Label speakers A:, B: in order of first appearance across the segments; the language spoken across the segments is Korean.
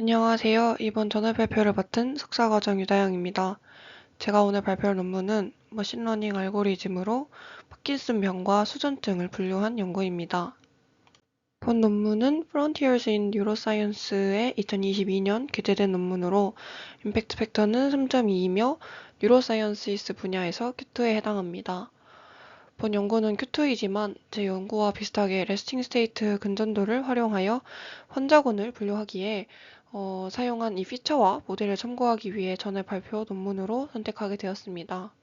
A: 안녕하세요. 이번 전월 발표를 맡은 석사과정 유다영입니다. 제가 오늘 발표할 논문은 머신러닝 알고리즘으로 파킨슨 병과 수전증을 분류한 연구입니다. 본 논문은 Frontiers in Neuroscience의 2022년 게재된 논문으로 임팩트 팩터는 3.2이며 뉴로사이언시스 분야에서 Q2에 해당합니다. 본 연구는 Q2이지만 제 연구와 비슷하게 레스팅 스테이트 근전도를 활용하여 환자군을 분류하기에 사용한 이 피처와 모델을 참고하기 위해 전에 발표 논문으로 선택하게 되었습니다.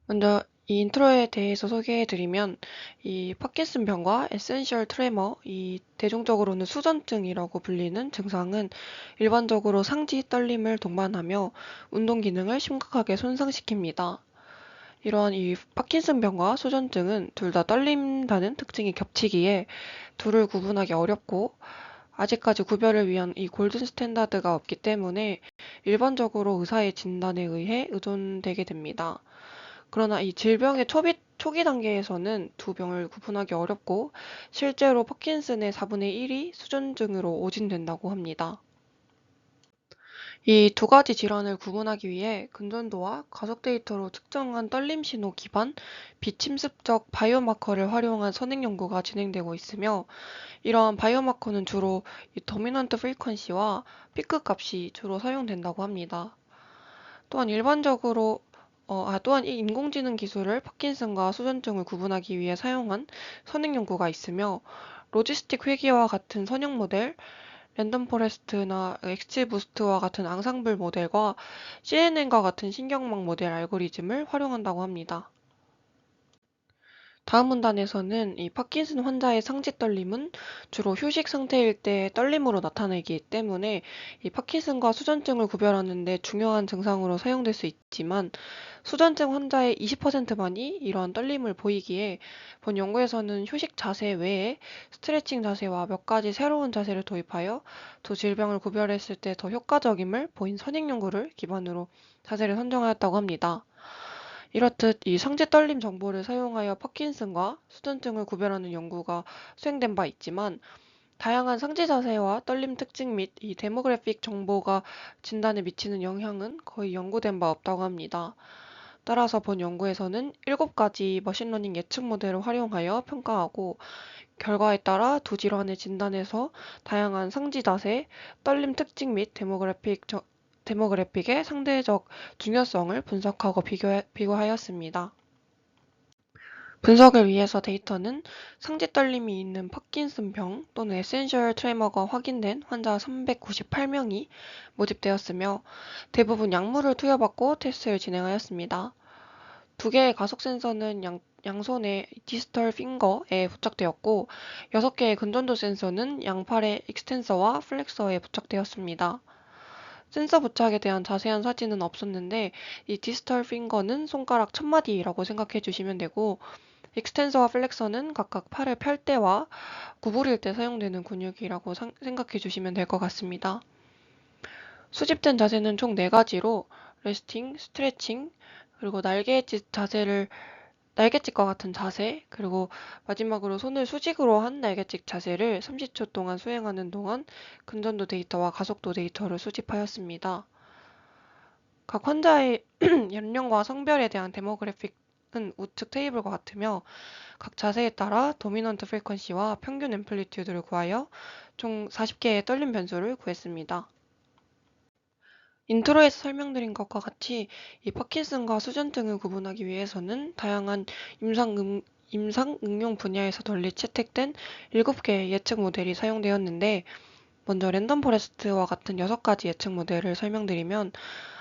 A: 먼저 이 인트로에 대해서 소개해드리면 이 파킨슨 병과 에센셜 트레머, 이 대중적으로는 수전증이라고 불리는 증상은 일반적으로 상지 떨림을 동반하며 운동 기능을 심각하게 손상시킵니다. 이러한 이 파킨슨 병과 수전증은 둘 다 떨린다는 특징이 겹치기에 둘을 구분하기 어렵고 아직까지 구별을 위한 이 골든 스탠다드가 없기 때문에 일반적으로 의사의 진단에 의해 의존되게 됩니다. 그러나 이 질병의 초기 단계에서는 두 병을 구분하기 어렵고 실제로 파킨슨의 4분의 1이 수전증으로 오진된다고 합니다. 이 두 가지 질환을 구분하기 위해 근전도와 가속 데이터로 측정한 떨림 신호 기반 비침습적 바이오마커를 활용한 선행 연구가 진행되고 있으며 이러한 바이오마커는 주로 이 도미넌트 프리퀀시와 피크 값이 주로 사용된다고 합니다. 또한 또한 이 인공지능 기술을 파킨슨과 수전증을 구분하기 위해 사용한 선행 연구가 있으며 로지스틱 회귀와 같은 선형 모델, 랜덤 포레스트나 엑스부스트와 같은 앙상블 모델과 CNN과 같은 신경망 모델 알고리즘을 활용한다고 합니다. 다음 문단에서는 이 파킨슨 환자의 상지 떨림은 주로 휴식 상태일 때 떨림으로 나타나기 때문에 이 파킨슨과 수전증을 구별하는 데 중요한 증상으로 사용될 수 있지만 수전증 환자의 20%만이 이러한 떨림을 보이기에 본 연구에서는 휴식 자세 외에 스트레칭 자세와 몇 가지 새로운 자세를 도입하여 두 질병을 구별했을 때 더 효과적임을 보인 선행 연구를 기반으로 자세를 선정하였다고 합니다. 이렇듯 이 상지 떨림 정보를 사용하여 파킨슨과 수전증을 구별하는 연구가 수행된 바 있지만 다양한 상지 자세와 떨림 특징 및 이 데모그래픽 정보가 진단에 미치는 영향은 거의 연구된 바 없다고 합니다. 따라서 본 연구에서는 7가지 머신러닝 예측 모델을 활용하여 평가하고 결과에 따라 두 질환의 진단에서 다양한 상지 자세, 떨림 특징 및 데모그래픽의 상대적 중요성을 분석하고 비교하였습니다. 분석을 위해서 데이터는 상지 떨림이 있는 파킨슨병 또는 에센셜 트레머가 확인된 환자 398명이 모집되었으며 대부분 약물을 투여받고 테스트를 진행하였습니다. 두 개의 가속 센서는 양손의 디지털 핑거에 부착되었고 6개의 근전도 센서는 양팔의 익스텐서와 플렉서에 부착되었습니다. 센서 부착에 대한 자세한 사진은 없었는데 이 디지털 핑거는 손가락 1000마디라고 생각해 주시면 되고 익스텐서와 플렉서는 각각 팔을 펼 때와 구부릴 때 사용되는 근육이라고 생각해 주시면 될 것 같습니다. 수집된 자세는 총 4가지로 레스팅, 스트레칭, 그리고 날개짓과 같은 자세, 그리고 마지막으로 손을 수직으로 한 날개짓 자세를 30초 동안 수행하는 동안 근전도 데이터와 가속도 데이터를 수집하였습니다. 각 환자의 연령과 성별에 대한 데모그래픽은 우측 테이블과 같으며 각 자세에 따라 도미넌트 프리퀀시와 평균 앰플리튜드를 구하여 총 40개의 떨림 변수를 구했습니다. 인트로에서 설명드린 것과 같이 이 파킨슨과 수전증을 구분하기 위해서는 다양한 임상 응용 분야에서 널리 채택된 7개의 예측 모델이 사용되었는데 먼저 랜덤 포레스트와 같은 6가지 예측 모델을 설명드리면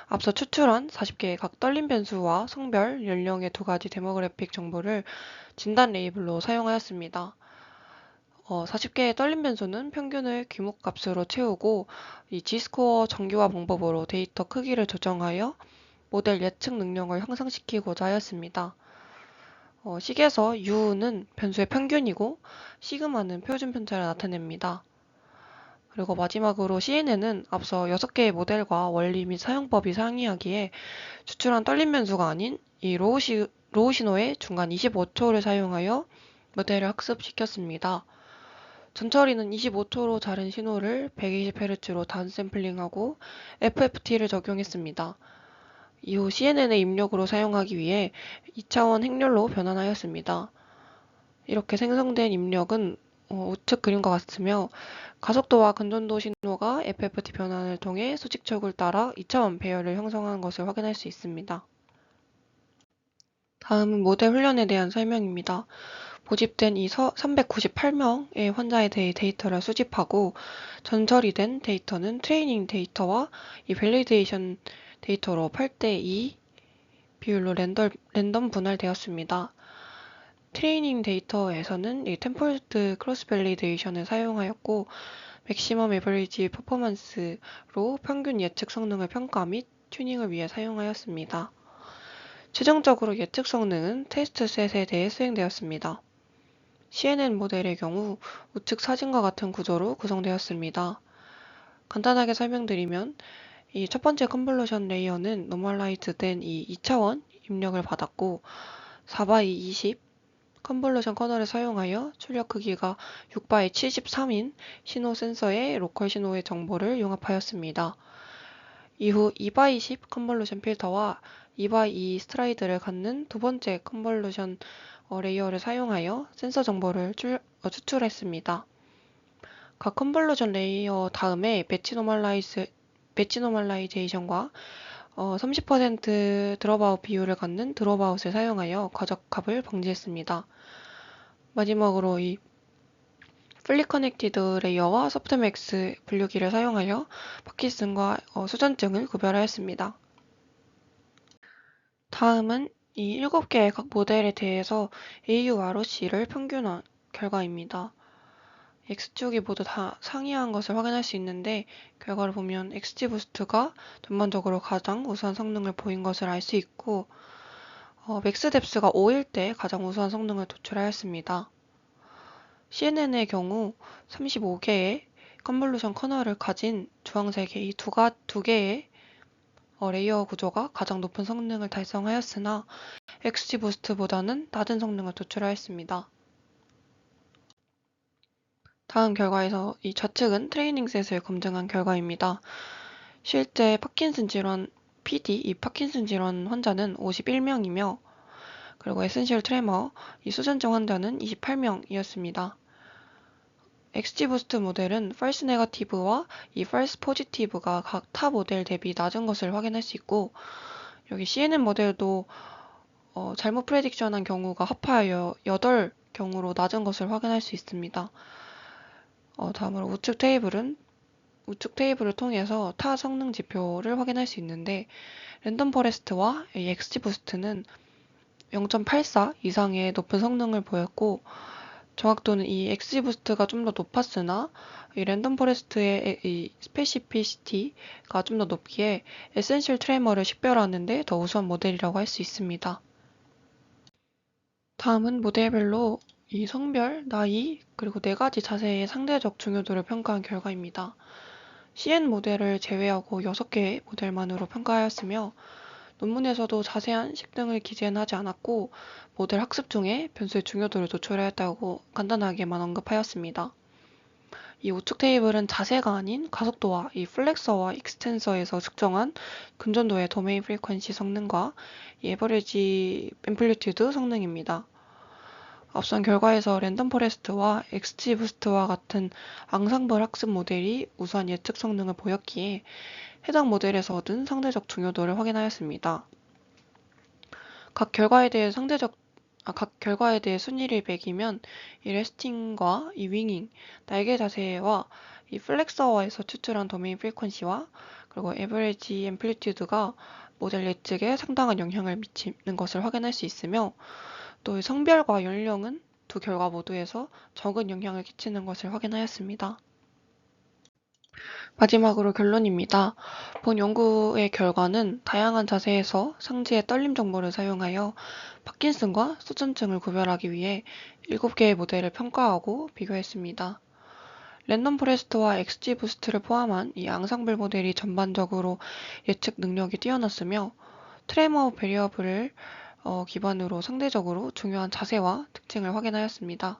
A: 앞서 추출한 40개의 각 떨림 변수와 성별, 연령의 2가지 데모그래픽 정보를 진단 레이블로 사용하였습니다. 40개의 떨림 변수는 평균을 규모값으로 채우고 이 G스코어 정교화 방법으로 데이터 크기를 조정하여 모델 예측 능력을 향상시키고자 하였습니다. 식에서 U는 변수의 평균이고 시그마는 표준 편차를 나타냅니다. 그리고 마지막으로 CNN은 앞서 6개의 모델과 원리 및 사용법이 상이하기에 추출한 떨림 변수가 아닌 이 로우 신호의 중간 25초를 사용하여 모델을 학습시켰습니다. 전처리는 25초로 자른 신호를 120Hz로 다운샘플링하고 FFT를 적용했습니다. 이후 CNN의 입력으로 사용하기 위해 2차원 행렬로 변환하였습니다. 이렇게 생성된 입력은 우측 그림과 같으며 가속도와 근전도 신호가 FFT 변환을 통해 수직척을 따라 2차원 배열을 형성한 것을 확인할 수 있습니다. 다음은 모델 훈련에 대한 설명입니다. 모집된 이 398명의 환자에 대해 데이터를 수집하고 전처리된 데이터는 트레이닝 데이터와 이 밸리데이션 데이터로 8:2 비율로 랜덤 분할되었습니다. 트레이닝 데이터에서는 이 템폴드 크로스 밸리데이션을 사용하였고 맥시멈 에버리지 퍼포먼스로 평균 예측 성능을 평가 및 튜닝을 위해 사용하였습니다. 최종적으로 예측 성능은 테스트 셋에 대해 수행되었습니다. CNN 모델의 경우 우측 사진과 같은 구조로 구성되었습니다. 간단하게 설명드리면 이 첫 번째 컨볼루션 레이어는 노멀라이즈된 이 2차원 입력을 받았고 4x20 컨볼루션 커널을 사용하여 출력 크기가 6x73인 신호 센서의 로컬 신호의 정보를 융합하였습니다. 이후 2x10 컨볼루션 필터와 2x2 스트라이드를 갖는 두 번째 컨볼루션 레이어를 사용하여 센서 정보를 추출했습니다. 각 컨볼루션 레이어 다음에 배치 노멀라이제이션과 30% 드롭아웃 비율을 갖는 드롭아웃을 사용하여 과적합을 방지했습니다. 마지막으로 이 풀리 커넥티드 레이어와 소프트맥스 분류기를 사용하여 파킨슨과 수전증을 구별하였습니다. 다음은 이 7개의 각 모델에 대해서 AUROC를 평균한 결과입니다. X축이 모두 다 상이한 것을 확인할 수 있는데 결과를 보면 XG부스트가 전반적으로 가장 우수한 성능을 보인 것을 알 수 있고 맥스뎁스가 5일 때 가장 우수한 성능을 도출하였습니다. CNN의 경우 35개의 컨볼루션 커널을 가진 주황색의 이 두 개의 레이어 구조가 가장 높은 성능을 달성하였으나 XG부스트보다는 낮은 성능을 도출하였습니다. 다음 결과에서 이 좌측은 트레이닝 셋을 검증한 결과입니다. 실제 파킨슨 질환 PD, 이 파킨슨 질환 환자는 51명이며 그리고 에센셜 트레머, 이 수전증 환자는 28명이었습니다. XG부스트 모델은 false negative와 이 false positive가 각 타 모델 대비 낮은 것을 확인할 수 있고 여기 CNN 모델도 잘못 프레딕션한 경우가 합하여 8경우로 낮은 것을 확인할 수 있습니다. 다음으로 우측 테이블을 통해서 타 성능 지표를 확인할 수 있는데 랜덤 포레스트와 XG부스트는 0.84 이상의 높은 성능을 보였고 정확도는 이 XG부스트가 좀 더 높았으나 이 랜덤 포레스트의 이 스페시피시티가 좀 더 높기에 에센셜 트레머를 식별하는 데 더 우수한 모델이라고 할 수 있습니다. 다음은 모델별로 이 성별, 나이, 그리고 4가지 자세의 상대적 중요도를 평가한 결과입니다. CN 모델을 제외하고 6개의 모델만으로 평가하였으며 논문에서도 자세한 식등을 기재는 하지 않았고 모델 학습 중에 변수의 중요도를 도출하였다고 간단하게만 언급하였습니다. 이 우측 테이블은 자세가 아닌 가속도와 이 플렉서와 익스텐서에서 측정한 근전도의 도메인 프리퀀시 성능과 이 에버리지 앰플리튜드 성능입니다. 앞선 결과에서 랜덤 포레스트와 XG부스트와 같은 앙상블 학습 모델이 우수한 예측 성능을 보였기에 해당 모델에서 얻은 상대적 중요도를 확인하였습니다. 각 결과에 대해 순위를 매기면 이 레스팅과 이 윙잉, 날개 자세와 이 플렉서에서 추출한 도메인 프리퀀시와 그리고 에버리지 앰플리튜드가 모델 예측에 상당한 영향을 미치는 것을 확인할 수 있으며 또 성별과 연령은 두 결과 모두에서 적은 영향을 끼치는 것을 확인하였습니다. 마지막으로 결론입니다. 본 연구의 결과는 다양한 자세에서 상지의 떨림 정보를 사용하여 파킨슨과 수전증을 구별하기 위해 7개의 모델을 평가하고 비교했습니다. 랜덤 포레스트와 XG부스트를 포함한 이 앙상블 모델이 전반적으로 예측 능력이 뛰어났으며 트레머 베리어블을 기반으로 상대적으로 중요한 자세와 특징을 확인하였습니다.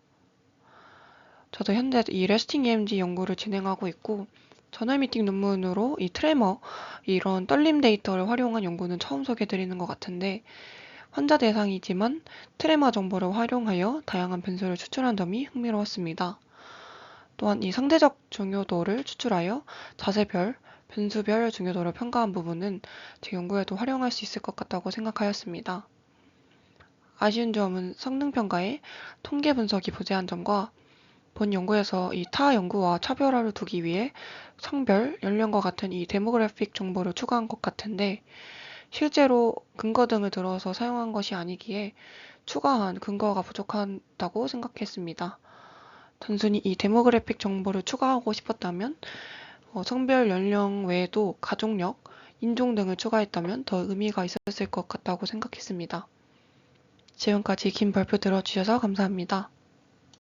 A: 저도 현재 이 레스팅 EMG 연구를 진행하고 있고, 저널 미팅 논문으로 이 트레머, 이런 떨림 데이터를 활용한 연구는 처음 소개드리는 것 같은데, 환자 대상이지만 트레마 정보를 활용하여 다양한 변수를 추출한 점이 흥미로웠습니다. 또한 이 상대적 중요도를 추출하여 자세별, 변수별 중요도를 평가한 부분은 제 연구에도 활용할 수 있을 것 같다고 생각하였습니다. 아쉬운 점은 성능 평가에 통계 분석이 부재한 점과 본 연구에서 이 타 연구와 차별화를 두기 위해 성별, 연령과 같은 이 데모그래픽 정보를 추가한 것 같은데 실제로 근거 등을 들어서 사용한 것이 아니기에 추가한 근거가 부족하다고 생각했습니다. 단순히 이 데모그래픽 정보를 추가하고 싶었다면 성별, 연령 외에도 가족력, 인종 등을 추가했다면 더 의미가 있었을 것 같다고 생각했습니다. 지금까지 긴 발표 들어주셔서 감사합니다.